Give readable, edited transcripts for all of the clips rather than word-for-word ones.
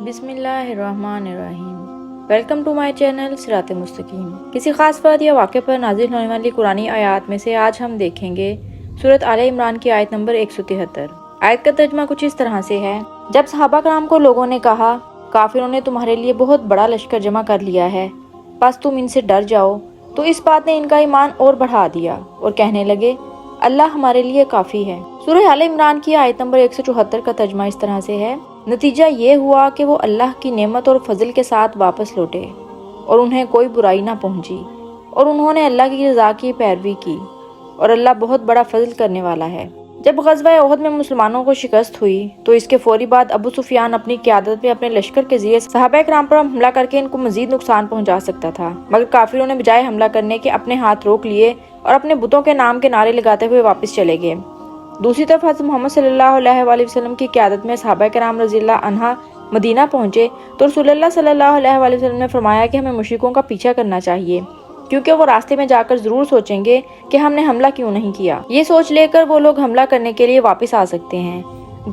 بسم اللہ الرحمن الرحیم۔ ویلکم ٹو مائی چینل صراط مستقیم۔ کسی خاص بات یا واقعے پر نازل ہونے والی قرآنی آیات میں سے آج ہم دیکھیں گے سورۃ آل عمران کی آیت نمبر 173۔ آیت کا ترجمہ کچھ اس طرح سے ہے: جب صحابہ کرام کو لوگوں نے کہا کافروں نے تمہارے لیے بہت بڑا لشکر جمع کر لیا ہے، بس تم ان سے ڈر جاؤ، تو اس بات نے ان کا ایمان اور بڑھا دیا اور کہنے لگے اللہ ہمارے لیے کافی ہے۔ سورہ آل عمران کی آیت نمبر 174 کا ترجمہ اس طرح سے ہے: نتیجہ یہ ہوا کہ وہ اللہ کی نعمت اور فضل کے ساتھ واپس لوٹے اور انہیں کوئی برائی نہ پہنچی، اور انہوں نے اللہ کی رضا کی پیروی کی، اور اللہ بہت بڑا فضل کرنے والا ہے۔ جب غزوہ احد میں مسلمانوں کو شکست ہوئی تو اس کے فوری بعد ابو سفیان اپنی قیادت میں اپنے لشکر کے ذریعے صحابہ کرام پر حملہ کر کے ان کو مزید نقصان پہنچا سکتا تھا، مگر کافروں نے بجائے حملہ کرنے کے اپنے ہاتھ روک لیے اور اپنے بتوں کے نام کے نعرے لگاتے ہوئے واپس چلے گئے۔ دوسری طرف حضرت محمد صلی اللہ علیہ وآلہ وسلم کی قیادت میں صحابہ کرام رضی اللہ عنہ مدینہ پہنچے تو رسول اللہ صلی اللہ علیہ وآلہ وسلم نے فرمایا کہ ہمیں مشرکوں کا پیچھا کرنا چاہیے، کیونکہ وہ راستے میں جا کر ضرور سوچیں گے کہ ہم نے حملہ کیوں نہیں کیا۔ یہ سوچ لے کر وہ لوگ حملہ کرنے کے لیے واپس آ سکتے ہیں۔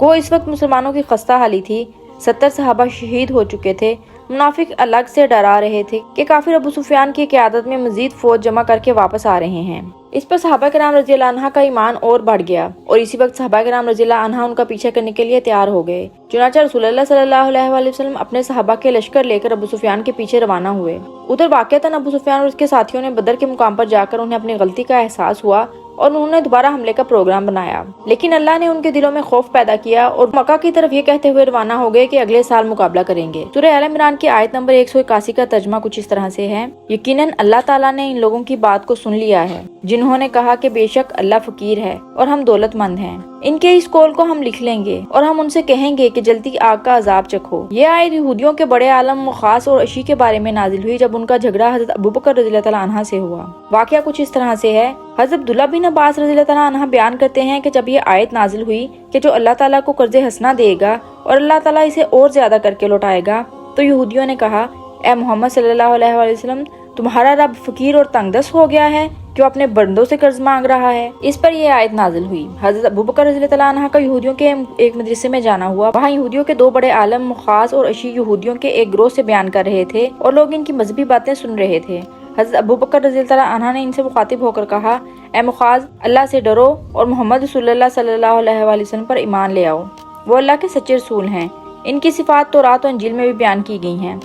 گو اس وقت مسلمانوں کی خستہ حالی تھی، 70 صحابہ شہید ہو چکے تھے۔ منافق الگ سے ڈرا رہے تھے کہ کافر ابو سفیان کی قیادت میں مزید فوج جمع کر کے واپس آ رہے ہیں۔ اس پر صحابہ کرام رضی اللہ عنہ کا ایمان اور بڑھ گیا، اور اسی وقت صحابہ کرام رضی اللہ عنہ ان کا پیچھا کرنے کے لیے تیار ہو گئے۔ چنانچہ رسول اللہ صلی اللہ علیہ وآلہ وسلم اپنے صحابہ کے لشکر لے کر ابو سفیان کے پیچھے روانہ ہوئے۔ ادھر واقعتاً ابو سفیان اور اس کے ساتھیوں نے بدر کے مقام پر جا کر انہیں اپنی غلطی کا احساس ہوا اور انہوں نے دوبارہ حملے کا پروگرام بنایا، لیکن اللہ نے ان کے دلوں میں خوف پیدا کیا اور مکہ کی طرف یہ کہتے ہوئے روانہ ہو گئے کہ اگلے سال مقابلہ کریں گے۔ سورہ آل عمران کی آیت نمبر 181 کا ترجمہ کچھ اس طرح سے ہے: یقیناً اللہ تعالیٰ نے ان لوگوں کی بات کو سن لیا ہے جنہوں نے کہا کہ بے شک اللہ فقیر ہے اور ہم دولت مند ہیں، ان کے اس قول کو ہم لکھ لیں گے اور ہم ان سے کہیں گے کہ جلدی آگ کا عذاب چکھو۔ یہ آیت یہودیوں کے بڑے عالم مخاص اور عشی کے بارے میں نازل ہوئی جب ان کا جھگڑا حضرت ابوبکر رضی اللہ تعالیٰ عنہ سے ہوا۔ واقعہ کچھ اس طرح سے ہے: حضرت عبداللہ بن عباس رضی اللہ تعالیٰ عنہ بیان کرتے ہیں کہ جب یہ آیت نازل ہوئی کہ جو اللہ تعالیٰ کو قرض حسنہ دے گا اور اللہ تعالیٰ اسے اور زیادہ کر کے لوٹائے گا، تو یہودیوں نے کہا اے محمد صلی اللہ علیہ وآلہ وسلم، تمہارا رب فقیر اور تنگ دست ہو گیا ہے جو اپنے بندوں سے قرض مانگ رہا ہے۔ اس پر یہ آیت نازل ہوئی۔ حضرت ابوبکر رضی اللہ عنہ کا یہودیوں کے ایک مدرسے میں جانا ہوا۔ وہاں یہودیوں کے دو بڑے عالم مخاص اور عشی یہودیوں کے ایک گروہ سے بیان کر رہے تھے اور لوگ ان کی مذہبی باتیں سن رہے تھے۔ حضرت ابوبکر رضی اللہ عنہ نے ان سے مخاطب ہو کر کہا اے مخاص، اللہ سے ڈرو اور محمد رسول اللہ صلی اللہ علیہ وآلہ وسلم پر ایمان لے آؤ، وہ اللہ کے سچے رسول ہیں، ان کی صفات تورات و انجیل میں بھی بیان کی گئی ہیں۔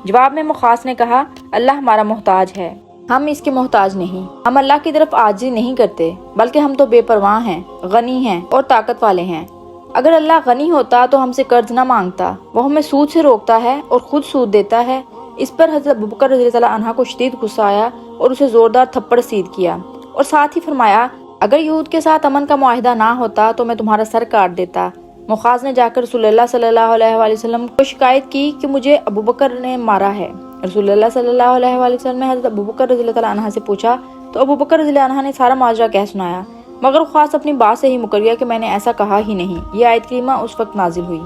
جواب میں مخاص نے کہا اللہ ہمارا محتاج ہے، ہم اس کے محتاج نہیں، ہم اللہ کی طرف عاجزی نہیں کرتے، بلکہ ہم تو بے پرواہ ہیں، غنی ہیں اور طاقت والے ہیں۔ اگر اللہ غنی ہوتا تو ہم سے قرض نہ مانگتا، وہ ہمیں سود سے روکتا ہے اور خود سود دیتا ہے۔ اس پر حضرت ابوبکر رضی اللہ عنہ کو شدید غصہ آیا اور اسے زوردار تھپڑ سیدھ کیا، اور ساتھ ہی فرمایا اگر یہود کے ساتھ امن کا معاہدہ نہ ہوتا تو میں تمہارا سر کاٹ دیتا۔ مخاص نے جا کر رسول اللہ صلی اللہ علیہ وآلہ وسلم کو شکایت کی کہ مجھے ابوبکر نے مارا ہے۔ رسول اللہ صلی اللہ علیہ وآلہ وسلم نے حضرت ابوبکر رضی اللہ عنہ سے پوچھا تو ابوبکر رضی اللہ عنہ نے سارا ماجرا کہہ سنایا، مگر خاص اپنی بات سے ہی مکر گیا کہ میں نے ایسا کہا ہی نہیں۔ یہ آیت کریمہ اس وقت نازل ہوئی۔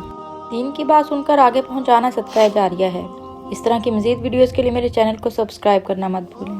دین کی بات سن کر آگے پہنچانا صدقہ جاریہ ہے۔ اس طرح کی مزید ویڈیوز کے لیے میرے چینل کو سبسکرائب کرنا مت بھولیں۔